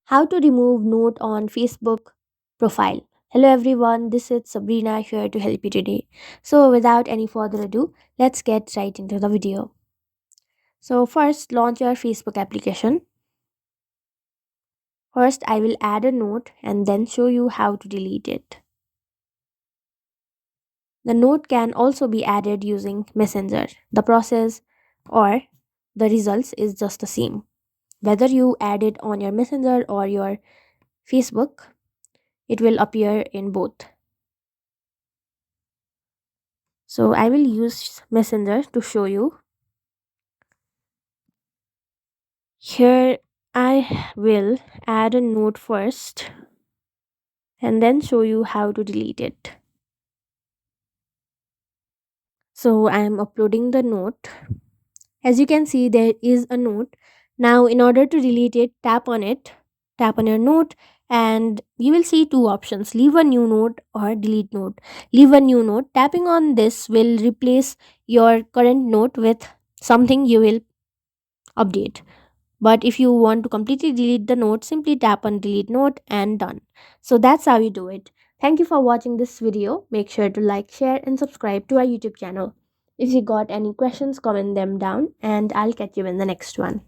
How to remove note on Facebook profile. Hello everyone, this is Sabrina here to help you today. So without any further ado, let's get right into the video. So first, launch your Facebook application. First, I will add a note and then show you how to delete it. The note can also be added using Messenger. The process or the results is just the same. Whether you add it on your Messenger or your Facebook, it will appear in both. So I will use Messenger to show you. Here I will add a note first and then show you how to delete it. So I am uploading the note. As you can see, there is a note. Now in order to delete it, tap on your note, and you will see two options: leave a new note or delete note. Leave a new note. Tapping on this will replace your current note with something you will update. But if you want to completely delete the note, simply tap on delete note and done. So that's how you do it. Thank you for watching this video. Make sure to like, share and subscribe to our YouTube channel. If you got any questions, comment them down and I'll catch you in the next one.